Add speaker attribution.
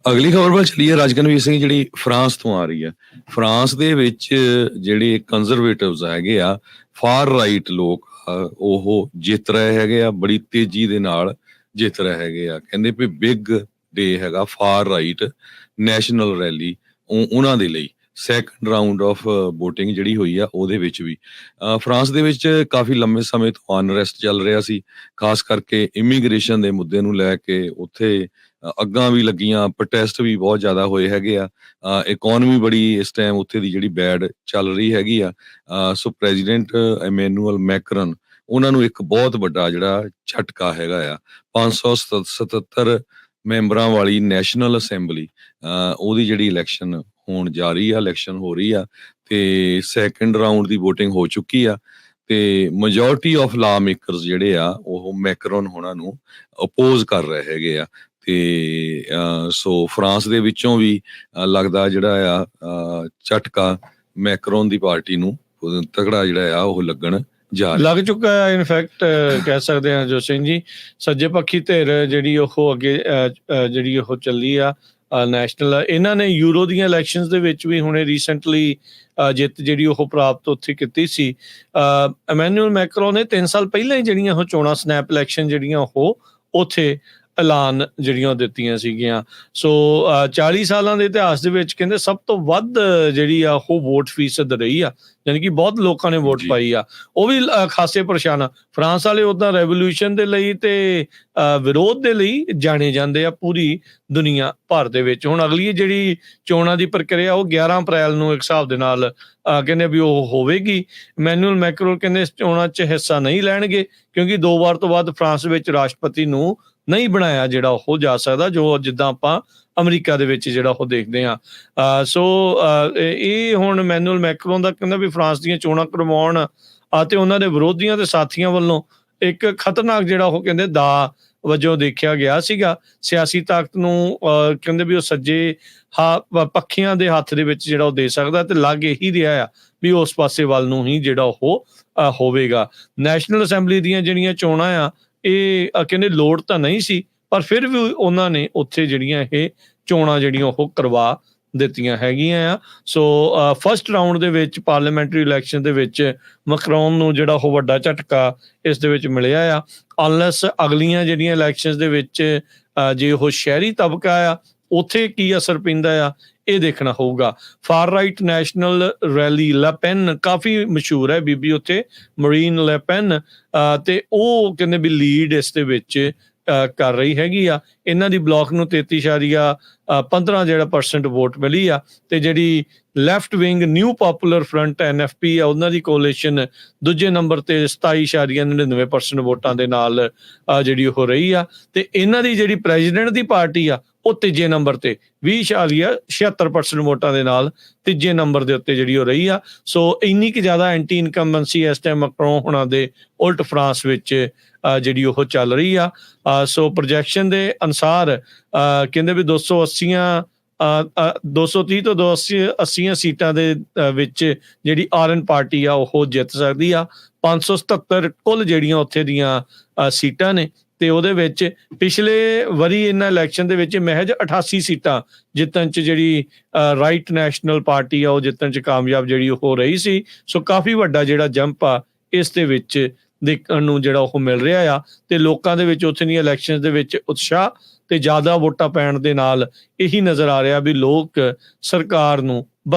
Speaker 1: ਅਗਲੀ ਖਬਰ ਵੱਲ ਚੱਲੀਏ। ਰਾਜਕਨਵੀਰ ਸਿੰਘ ਜਿਹੜੀ ਫਰਾਂਸ ਤੋਂ ਆ ਰਹੀ ਹੈ। ਫਰਾਂਸ ਦੇ ਵਿੱਚ ਜਿਹੜੇ ਕੰਜ਼ਰਵੇਟਿਵਸ ਹੈਗੇ ਆ, ਫਾਰ ਰਾਈਟ ਲੋਕ ਉਹ ਜਿੱਤ ਰਹੇ ਹੈਗੇ ਆ, ਬੜੀ ਤੇਜ਼ੀ ਦੇ ਨਾਲ ਜਿੱਤ ਰਹੇ ਹੈਗੇ ਆ। ਕਹਿੰਦੇ ਵੀ ਬਿਗ ਡੇ ਹੈਗਾ ਫਾਰ ਰਾਈਟ ਨੈਸ਼ਨਲ ਰੈਲੀ ਉਹਨਾਂ ਦੇ ਲਈ। ਸੈਕੰਡ ਰਾਊਂਡ ਆਫ ਵੋਟਿੰਗ ਜਿਹੜੀ ਹੋਈ ਆ ਉਹਦੇ ਵਿੱਚ ਵੀ ਫਰਾਂਸ ਦੇ ਵਿੱਚ ਕਾਫੀ ਲੰਮੇ ਸਮੇਂ ਤੋਂ ਅਨਰੈਸਟ ਚੱਲ ਰਿਹਾ ਸੀ, ਖਾਸ ਕਰਕੇ ਇਮੀਗ੍ਰੇਸ਼ਨ ਦੇ ਮੁੱਦੇ ਨੂੰ ਲੈ ਕੇ। ਉੱਥੇ ਅੱਗਾਂ ਵੀ ਲੱਗੀਆਂ, ਪ੍ਰੋਟੈਸਟ ਵੀ ਬਹੁਤ ਜ਼ਿਆਦਾ ਹੋਏ ਹੈਗੇ ਆ। ਇਕੋਨਮੀ ਬੜੀ ਇਸ ਟਾਈਮ ਉੱਥੇ ਦੀ ਜਿਹੜੀ ਬੈਡ ਚੱਲ ਰਹੀ ਹੈਗੀ ਆ। ਸੋ ਪ੍ਰੈਜ਼ੀਡੈਂਟ ਇਮੈਨੂਅਲ ਮੈਕਰਨ ਉਹਨਾਂ ਨੂੰ ਇੱਕ ਬਹੁਤ ਵੱਡਾ ਜਿਹੜਾ ਝਟਕਾ ਹੈਗਾ ਆ। 577 ਮੈਂਬਰਾਂ ਵਾਲੀ ਨੈਸ਼ਨਲ ਅਸੈਂਬਲੀ ਉਹਦੀ ਜਿਹੜੀ ਇਲੈਕਸ਼ਨ ਹੋਣ ਜਾ ਰਹੀ ਆ, ਇਲੈਕਸ਼ਨ ਹੋ ਰਹੀ ਆ ਤੇ ਸੈਕੰਡ ਰਾਊਂਡ ਦੀ ਵੋਟਿੰਗ ਹੋ ਚੁੱਕੀ ਆ ਤੇ ਮੈਜੋਰਟੀ ਆਫ ਲਾ ਮੇਕਰਸ ਜਿਹੜੇ ਆ ਉਹ ਮੈਕਰਨ ਹੋਣਾ ਨੂੰ ਅਪੋਜ਼ ਕਰ ਰਹੇ ਹੈਗੇ ਆ। ਤੇ ਸੋ ਫਰਾਂਸ ਦੇ ਵਿੱਚੋਂ ਵੀ ਲੱਗਦਾ ਜਿਹੜਾ ਆ ਝਟਕਾ ਮੈਕਰੋਨ ਦੀ ਪਾਰਟੀ ਨੂੰ ਤਗੜਾ ਜਿਹੜਾ ਆ ਉਹ ਲੱਗਣ
Speaker 2: ਲੱਗ ਚੁੱਕਾ ਹੈ। ਇਨਫੈਕਟ ਕਹਿ ਸਕਦੇ ਹਾਂ ਜੋ ਸਿੰਘ ਜੀ, ਸੱਜੇ ਪੱਖੀ ਧਿਰ ਜਿਹੜੀ ਉਹ ਅੱਗੇ ਜਿਹੜੀ ਉਹ ਚੱਲੀ ਆ ਨੈਸ਼ਨਲ, ਇਹਨਾਂ ਨੇ ਯੂਰੋ ਦੀਆਂ ਇਲੈਕਸ਼ਨਸ ਦੇ ਵਿੱਚ ਵੀ ਹੁਣੇ ਰੀਸੈਂਟਲੀ ਜਿੱਤ ਜਿਹੜੀ ਉਹ ਪ੍ਰਾਪਤ ਉੱਥੇ ਕੀਤੀ ਸੀ। ਇਮੈਨੂਅਲ ਮੈਕਰੋਨ ਨੇ 3 ਸਾਲ ਪਹਿਲਾਂ ਹੀ ਜਿਹੜੀਆਂ ਉਹ ਚੋਣਾਂ ਸਨੈਪ ਇਲੈਕਸ਼ਨ ਜਿਹੜੀਆਂ ਉਹ ਉੱਥੇ ਐਲਾਨ ਜਿਹੜੀਆਂ ਦਿੱਤੀਆਂ ਸੀਗੀਆਂ। ਸੋ 40 ਸਾਲਾਂ ਦੇ ਇਤਿਹਾਸ ਦੇ ਵਿੱਚ ਕਹਿੰਦੇ ਸਭ ਤੋਂ ਵੱਧ ਜਿਹੜੀ ਆ ਉਹ ਵੋਟ ਫੀਸਦ ਰਹੀ ਆ, ਯਾਨੀ ਕਿ ਬਹੁਤ ਲੋਕਾਂ ਨੇ ਵੋਟ ਪਾਈ ਆ। ਉਹ ਵੀ ਖਾਸੇ ਪਰੇਸ਼ਾਨ ਆ। ਫਰਾਂਸ ਵਾਲੇ ਉੱਦਾਂ ਰੈਵੋਲੂਸ਼ਨ ਦੇ ਲਈ ਤੇ ਵਿਰੋਧ ਦੇ ਲਈ ਜਾਣੇ ਜਾਂਦੇ ਆ ਪੂਰੀ ਦੁਨੀਆ ਭਰ ਦੇ ਵਿੱਚ। ਹੁਣ ਅਗਲੀ ਜਿਹੜੀ ਚੋਣਾਂ ਦੀ ਪ੍ਰਕਿਰਿਆ ਉਹ 11 ਅਪ੍ਰੈਲ ਨੂੰ ਇੱਕ ਹਿਸਾਬ ਦੇ ਨਾਲ ਕਹਿੰਦੇ ਵੀ ਉਹ ਹੋਵੇਗੀ। ਇਮੈਨੂਅਲ ਮੈਕਰੋਨ ਕਹਿੰਦੇ ਇਸ ਚੋਣਾਂ 'ਚ ਹਿੱਸਾ ਨਹੀਂ ਲੈਣਗੇ ਕਿਉਂਕਿ 2 ਵਾਰ ਤੋਂ ਬਾਅਦ ਫਰਾਂਸ ਵਿੱਚ ਰਾਸ਼ਟਰਪਤੀ ਨੂੰ ਨਹੀਂ ਬਣਾਇਆ ਜਿਹੜਾ ਉਹ ਜਾ ਸਕਦਾ, ਜੋ ਜਿੱਦਾਂ ਆਪਾਂ ਅਮਰੀਕਾ ਦੇ ਵਿੱਚ ਜਿਹੜਾ ਉਹ ਦੇਖਦੇ ਹਾਂ। ਸੋ ਇਹ ਹੁਣ ਇਮੈਨੂਅਲ ਮੈਕਰੋਨ ਦਾ ਕਹਿੰਦਾ ਵੀ ਫਰਾਂਸ ਦੀਆਂ ਚੋਣਾਂ ਕਰਵਾਉਣ ਅਤੇ ਉਹਨਾਂ ਦੇ ਵਿਰੋਧੀਆਂ ਤੇ ਸਾਥੀਆਂ ਵੱਲੋਂ ਇੱਕ ਖਤਰਨਾਕ ਜਿਹੜਾ ਉਹ ਕਹਿੰਦੇ ਦਾ ਵਜੋਂ ਦੇਖਿਆ ਗਿਆ ਸੀਗਾ। ਸਿਆਸੀ ਤਾਕਤ ਨੂੰ ਕਹਿੰਦੇ ਵੀ ਉਹ ਸੱਜੇ ਪੱਖੀਆਂ ਦੇ ਹੱਥ ਦੇ ਵਿੱਚ ਜਿਹੜਾ ਉਹ ਦੇ ਸਕਦਾ ਤੇ ਲੱਗ ਇਹੀ ਰਿਹਾ ਆ ਵੀ ਉਸ ਪਾਸੇ ਵੱਲ ਨੂੰ ਹੀ ਜਿਹੜਾ ਉਹ ਹੋਵੇਗਾ। ਨੈਸ਼ਨਲ ਅਸੈਂਬਲੀ ਦੀਆਂ ਜਿਹੜੀਆਂ ਚੋਣਾਂ ਆ ਇਹ ਕਹਿੰਦੇ ਲੋੜ ਤਾਂ ਨਹੀਂ ਸੀ, ਪਰ ਫਿਰ ਵੀ ਉਹਨਾਂ ਨੇ ਉੱਥੇ ਜਿਹੜੀਆਂ ਇਹ ਚੋਣਾਂ ਜਿਹੜੀਆਂ ਉਹ ਕਰਵਾ ਦਿੱਤੀਆਂ ਹੈਗੀਆਂ ਆ। ਸੋ ਫਸਟ ਰਾਊਂਡ ਦੇ ਵਿੱਚ ਪਾਰਲੀਮੈਂਟਰੀ ਇਲੈਕਸ਼ਨ ਦੇ ਵਿੱਚ ਮੈਕਰੋਨ ਨੂੰ ਜਿਹੜਾ ਉਹ ਵੱਡਾ ਝਟਕਾ ਇਸ ਦੇ ਵਿੱਚ ਮਿਲਿਆ ਆ। ਅਨਲੈਸ ਅਗਲੀਆਂ ਜਿਹੜੀਆਂ ਇਲੈਕਸ਼ਨਸ ਦੇ ਵਿੱਚ ਜੇ ਉਹ ਸ਼ਹਿਰੀ ਤਬਕਾ ਆ ਉੱਥੇ ਕੀ ਅਸਰ ਪੈਂਦਾ ਆ ਇਹ ਦੇਖਣਾ ਹੋਊਗਾ। ਫਾਰ ਰਾਈਟ ਨੈਸ਼ਨਲ ਰੈਲੀ ਲੈਪੈਨ ਕਾਫੀ ਮਸ਼ਹੂਰ ਹੈ ਬੀਬੀ ਉੱਥੇ, ਮਰੀਨ ਲੈਪੈਨ, ਤੇ ਉਹ ਕਹਿੰਦੇ ਵੀ ਲੀਡ ਇਸ ਦੇ ਵਿੱਚ ਕਰ ਰਹੀ ਹੈਗੀ ਆ। ਇਹਨਾਂ ਦੀ ਬਲਾਕ ਨੂੰ 33.15 ਜਿਹੜਾ % ਵੋਟ ਮਿਲੀ ਆ ਤੇ ਜਿਹੜੀ left wing new popular front NFP ਆ ਉਹਨਾਂ ਦੀ ਕੋਲੀਸ਼ਨ ਦੂਜੇ ਨੰਬਰ ਤੇ 27.99% ਵੋਟਾਂ ਦੇ ਨਾਲ ਜਿਹੜੀ ਉਹ ਰਹੀ ਆ। ਤੇ ਇਹਨਾਂ ਦੀ ਜਿਹੜੀ ਪ੍ਰੈਜ਼ੀਡੈਂਟ ਦੀ ਪਾਰਟੀ ਆ ਉਹ ਤੀਜੇ ਨੰਬਰ ਤੇ 20.76% ਵੋਟਾਂ ਦੇ ਨਾਲ ਤੀਜੇ ਨੰਬਰ ਦੇ ਉੱਤੇ ਜਿਹੜੀ ਉਹ ਰਹੀ ਆ। ਸੋ ਇੰਨੀ ਕੁ ਜ਼ਿਆਦਾ ਐਂਟੀ ਇਨਕੰਬੈਂਸੀ ਇਸ ਟਾਈਮ ਮੈਕਰੋਨ ਹੋਣਾ ਦੇ ਉਲਟ ਫਰਾਂਸ ਵਿੱਚ ਜਿਹੜੀ ਉਹ ਚੱਲ ਰਹੀ ਆ। ਸੋ ਪ੍ਰੋਜੈਕਸ਼ਨ ਦੇ ਅਨੁਸਾਰ ਕਹਿੰਦੇ ਵੀ 230 ਤੋਂ 280 ਸੀਟਾਂ ਦੇ ਵਿੱਚ ਜਿਹੜੀ RN ਪਾਰਟੀ ਆ ਉਹ ਜਿੱਤ ਸਕਦੀ ਆ। 577 ਕੁੱਲ ਜਿਹੜੀਆਂ ਉੱਥੇ ਦੀਆਂ ਸੀਟਾਂ ਨੇ ਤੇ ਉਹਦੇ ਵਿੱਚ ਪਿਛਲੇ ਵਾਰੀ ਇਹਨਾਂ ਇਲੈਕਸ਼ਨ ਦੇ ਵਿੱਚ ਮਹਿਜ 88 ਸੀਟਾਂ ਜਿੱਤਣ 'ਚ ਜਿਹੜੀ ਰਾਈਟ ਨੈਸ਼ਨਲ ਪਾਰਟੀ ਆ ਉਹ ਜਿੱਤਣ 'ਚ ਕਾਮਯਾਬ ਜਿਹੜੀ ਹੋ ਰਹੀ ਸੀ। ਸੋ ਕਾਫੀ ਵੱਡਾ ਜਿਹੜਾ ਜੰਪ ਆ ਇਸ ਦੇ ਵਿੱਚ ਦੇਖਣ ਨੂੰ ਜਿਹੜਾ ਉਹ ਮਿਲ ਰਿਹਾ ਆ ਤੇ ਲੋਕਾਂ ਦੇ ਵਿੱਚ ਉੱਥੇ ਦੀਆਂ ਇਲੈਕਸ਼ਨ ਦੇ ਵਿੱਚ ਉਤਸ਼ਾਹ ਤੇ ਜ਼ਿਆਦਾ ਵੋਟਾਂ ਪੈਣ ਦੇ ਨਾਲ ਇਹੀ ਨਜ਼ਰ ਆ ਰਿਹਾ ਵੀ ਲੋਕ ਸਰਕਾਰ ਨੂੰ